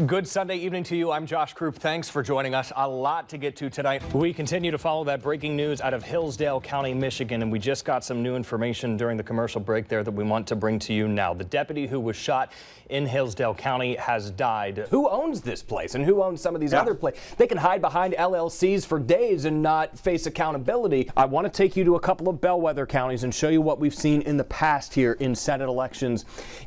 Good Sunday evening to you. I'm Josh Croup. Thanks for joining us. A lot to get to tonight. We continue to follow that breaking news out of Hillsdale County, Michigan, and we just got some new information during the commercial break there that we want to bring to you now. The deputy who was shot in Hillsdale County has died. Who owns this place and who owns some of these other places? They can hide behind LLCs for days and not face accountability. I want to take you to a couple of bellwether counties and show you what we've seen in the past here in Senate elections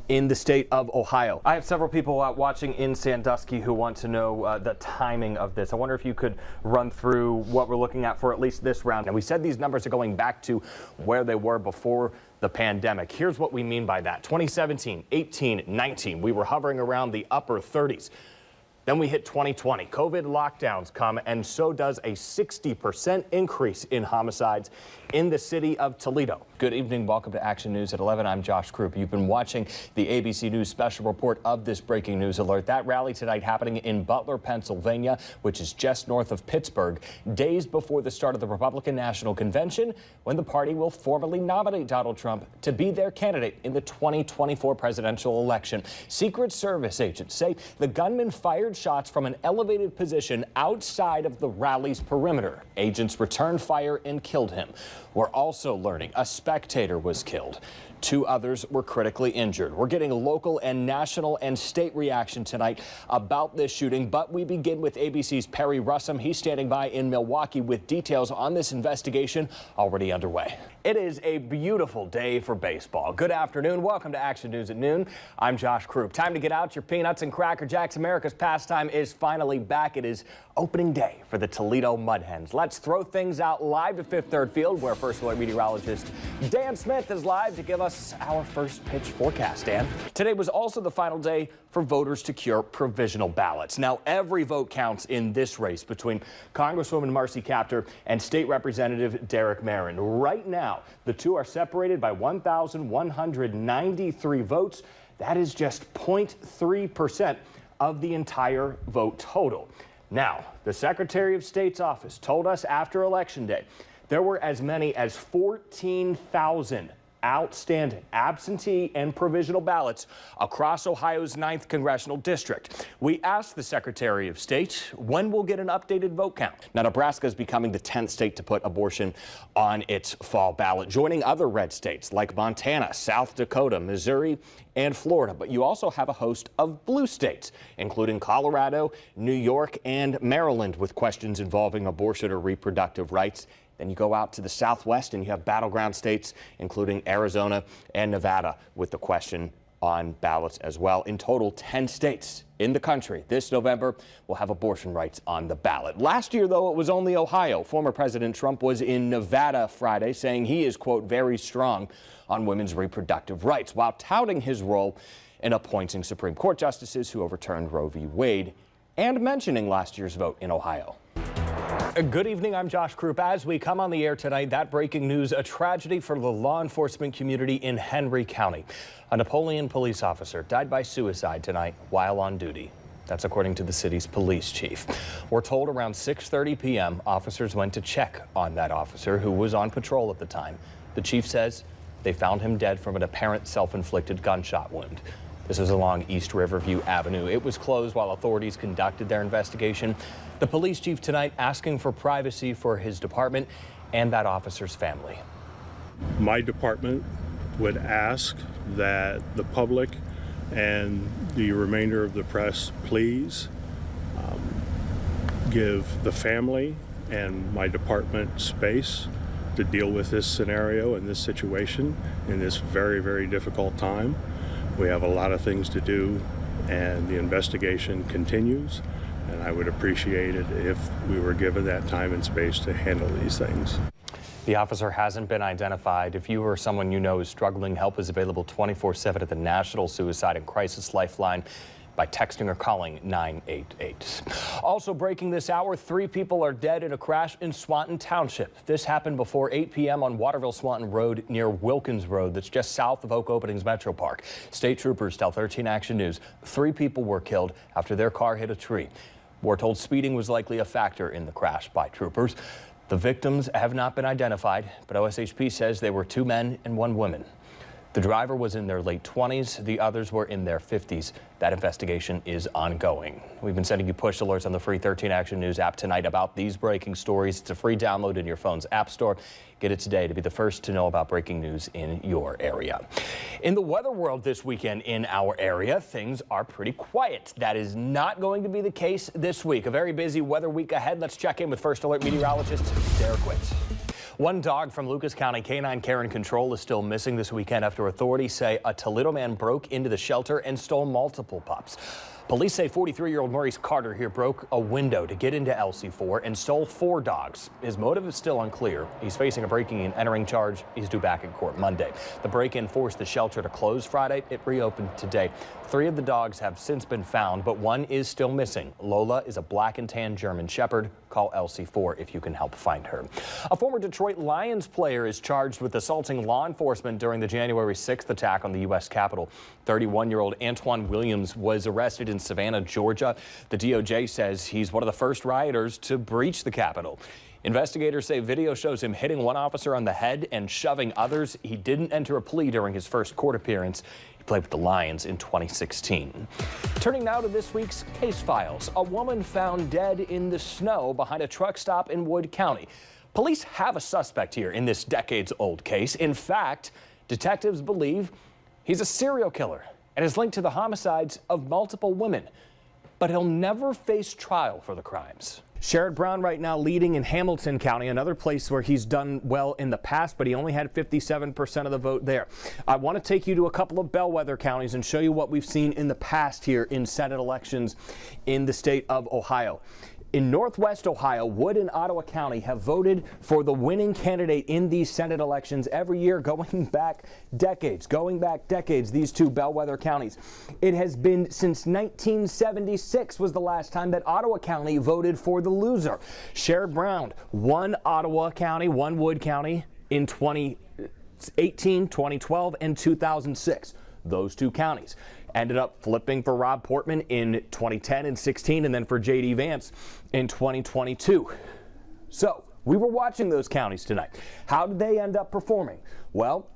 in the state of Ohio. I have several people watching in Sandusky who want to know the timing of this. I wonder if you could run through what we're looking at for at least this round. And we said these numbers are going back to where they were before the pandemic. Here's what we mean by that. 2017, 18, 19, we were hovering around the upper 30s. Then we hit 2020. COVID lockdowns come, and so does a 60% increase in homicides in the city of Toledo. Good evening. Welcome to Action News at 11. I'm Josh Croup. You've been watching the ABC News special report of this breaking news alert. That rally tonight happening in Butler, Pennsylvania, which is just north of Pittsburgh, days before the start of the Republican National Convention, when the party will formally nominate Donald Trump to be their candidate in the 2024 presidential election. Secret Service agents say the gunman fired shots from an elevated position outside of the rally's perimeter. Agents returned fire and killed him. We're also learning a spectator was killed. 2 others were critically injured. We're getting local and national and state reaction tonight about this shooting, but we begin with ABC's Perry Russum. He's standing by in Milwaukee with details on this investigation already underway. It is a beautiful day for baseball. Good afternoon. Welcome to Action News at noon. I'm Josh Croup. Time to get out your peanuts and Cracker Jacks. America's pastime is finally back. It is opening day for the Toledo Mud Hens. Let's throw things out live to Fifth Third Field, where First Alert meteorologist Dan Smith is live to give us our first pitch forecast. Dan? Today was also the final day for voters to cure provisional ballots. Now, every vote counts in this race between Congresswoman Marcy Kaptur and State Representative Derek Marin. Right now, the two are separated by 1,193 votes. That is just 0.3% of the entire vote total. Now, the Secretary of State's office told us after Election Day there were as many as 14,000 outstanding absentee and provisional ballots across Ohio's 9th congressional district. We asked the Secretary of State when we'll get an updated vote count. Now, Nebraska is becoming the 10th state to put abortion on its fall ballot, joining other red states like Montana, South Dakota, Missouri, and Florida. But you also have a host of blue states, including Colorado, New York, and Maryland, with questions involving abortion or reproductive rights. Then you go out to the Southwest and you have battleground states, including Arizona and Nevada, with the question on ballots as well. In total, 10 states in the country this November will have abortion rights on the ballot. Last year, though, it was only Ohio. Former President Trump was in Nevada Friday, saying he is, quote, very strong on women's reproductive rights, while touting his role in appointing Supreme Court justices who overturned Roe v. Wade and mentioning last year's vote in Ohio. Good evening. I'm Josh Croup. As we come on the air tonight, that breaking news, a tragedy for the law enforcement community in Henry County. A Napoleon police officer died by suicide tonight while on duty. That's according to the city's police chief. We're told around 6:30 p.m. officers went to check on that officer who was on patrol at the time. The chief says they found him dead from an apparent self-inflicted gunshot wound. This is along East Riverview Avenue. It was closed while authorities conducted their investigation. The police chief tonight asking for privacy for his department and that officer's family. My department would ask that the public and the remainder of the press please give the family and my department space to deal with this scenario and this situation in this very, very difficult time. We have a lot of things to do, and the investigation continues, and I would appreciate it if we were given that time and space to handle these things. The officer hasn't been identified. If you or someone you know is struggling, help is available 24/7 at the National Suicide and Crisis Lifeline by texting or calling 988. Also breaking this hour, 3 people are dead in a crash in Swanton Township. This happened before 8 p.m. on Waterville-Swanton Road near Wilkins Road, that's just south of Oak Openings Metro Park. State troopers tell 13 Action News 3 people were killed after their car hit a tree. We're told speeding was likely a factor in the crash by troopers. The victims have not been identified, but OSHP says they were 2 men and 1 woman. The driver was in their late 20s. The others were in their 50s. That investigation is ongoing. We've been sending you push alerts on the free 13 Action News app tonight about these breaking stories. It's a free download in your phone's app store. Get it today to be the first to know about breaking news in your area. In the weather world this weekend in our area, things are pretty quiet. That is not going to be the case this week. A very busy weather week ahead. Let's check in with First Alert meteorologist Derek Witt. One dog from Lucas County Canine Care and Control is still missing this weekend after authorities say a Toledo man broke into the shelter and stole multiple pups. Police say 43-year-old Maurice Carter here broke a window to get into LC4 and stole 4 dogs. His motive is still unclear. He's facing a breaking and entering charge. He's due back in court Monday. The break-in forced the shelter to close Friday. It reopened today. 3 of the dogs have since been found, but one is still missing. Lola is a black and tan German Shepherd. Call LC4 if you can help find her. A former Detroit Lions player is charged with assaulting law enforcement during the January 6th attack on the U.S. Capitol. 31-year-old Antoine Williams was arrested in Savannah, Georgia. The DOJ says he's one of the first rioters to breach the Capitol. Investigators say video shows him hitting one officer on the head and shoving others. He didn't enter a plea during his first court appearance. He played with the Lions in 2016. Turning now to this week's case files. A woman found dead in the snow behind a truck stop in Wood County. Police have a suspect here in this decades-old case. In fact, detectives believe he's a serial killer and is linked to the homicides of multiple women. But he'll never face trial for the crimes. Sherrod Brown right now leading in Hamilton County, another place where he's done well in the past, but he only had 57% of the vote there. I want to take you to a couple of bellwether counties and show you what we've seen in the past here in Senate elections in the state of Ohio. In Northwest Ohio, Wood and Ottawa County have voted for the winning candidate in these Senate elections every year going back decades, these two bellwether counties. It has been since 1976 was the last time that Ottawa County voted for the loser. Sherrod Brown won Ottawa County, won Wood County in 2018, 2012, and 2006. Those two counties ended up flipping for Rob Portman in 2010 and 16, and then for J.D. Vance in 2022. So we were watching those counties tonight. How did they end up performing? Well,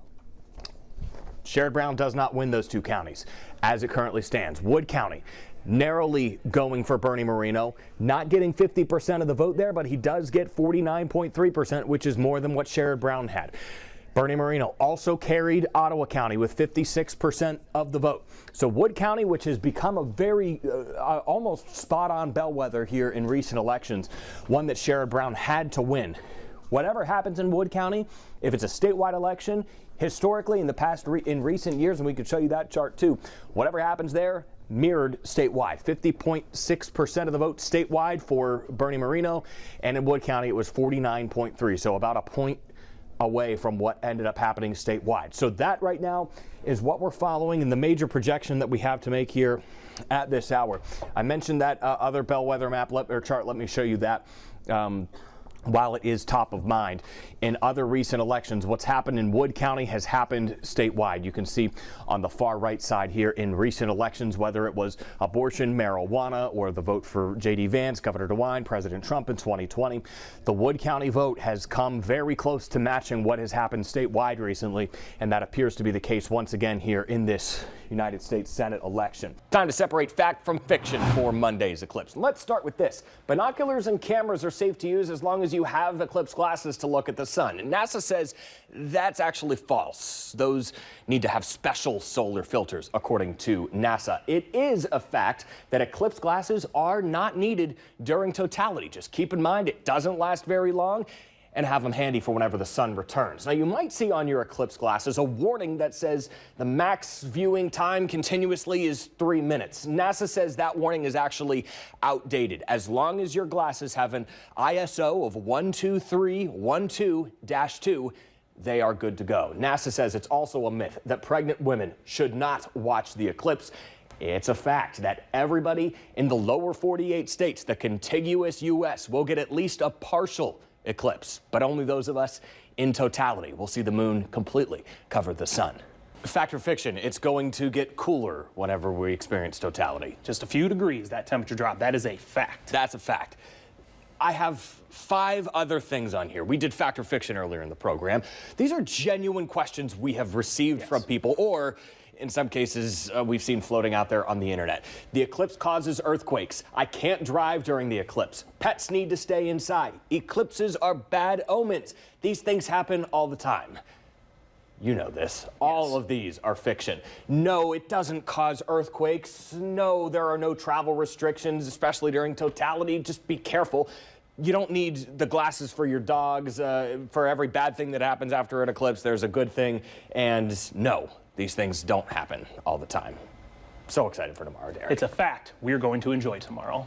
Sherrod Brown does not win those two counties as it currently stands. Wood County narrowly going for Bernie Moreno, not getting 50% of the vote there, but he does get 49.3%, which is more than what Sherrod Brown had. Bernie Moreno also carried Ottawa County with 56% of the vote. So Wood County, which has become a very almost spot-on bellwether here in recent elections, one that Sherrod Brown had to win. Whatever happens in Wood County, if it's a statewide election, historically in the past, in recent years, and we could show you that chart too, whatever happens there mirrored statewide. 50.6% of the vote statewide for Bernie Moreno, and in Wood County it was 49.3, so about a point away from what ended up happening statewide. So that right now is what we're following in the major projection that we have to make here at this hour. I mentioned that other bellwether map or chart. Let me show you that. While it is top of mind in other recent elections, what's happened in Wood County has happened statewide. You can see on the far right side here in recent elections, whether it was abortion, marijuana, or the vote for J.D. Vance, Governor DeWine, President Trump in 2020, the Wood County vote has come very close to matching what has happened statewide recently, and that appears to be the case once again here in this United States Senate election. Time to separate fact from fiction for Monday's eclipse. Let's start with this. Binoculars and cameras are safe to use as long as you have eclipse glasses to look at the sun. And NASA says that's actually false. Those need to have special solar filters, according to NASA. It is a fact that eclipse glasses are not needed during totality. Just keep in mind it doesn't last very long, and have them handy for whenever the sun returns. Now, you might see on your eclipse glasses a warning that says the max viewing time continuously is 3 minutes. NASA says that warning is actually outdated. As long as your glasses have an ISO of 12312-2, they are good to go. NASA says it's also a myth that pregnant women should not watch the eclipse. It's a fact that everybody in the lower 48 states, the contiguous U.S., will get at least a partial eclipse, but only those of us in totality will see the moon completely cover the sun. Fact or fiction, it's going to get cooler whenever we experience totality. Just a few degrees, that temperature drop. That is a fact. That's a fact. I have 5 other things on here. We did fact or fiction earlier in the program. These are genuine questions we have received from people, or in some cases, we've seen floating out there on the internet. The eclipse causes earthquakes. I can't drive during the eclipse. Pets need to stay inside. Eclipses are bad omens. These things happen all the time. You know this. All of these are fiction. No, it doesn't cause earthquakes. No, there are no travel restrictions, especially during totality. Just be careful. You don't need the glasses for your dogs. For every bad thing that happens after an eclipse, there's a good thing. And no, these things don't happen all the time. So excited for tomorrow, Derek. It's a fact we're going to enjoy tomorrow.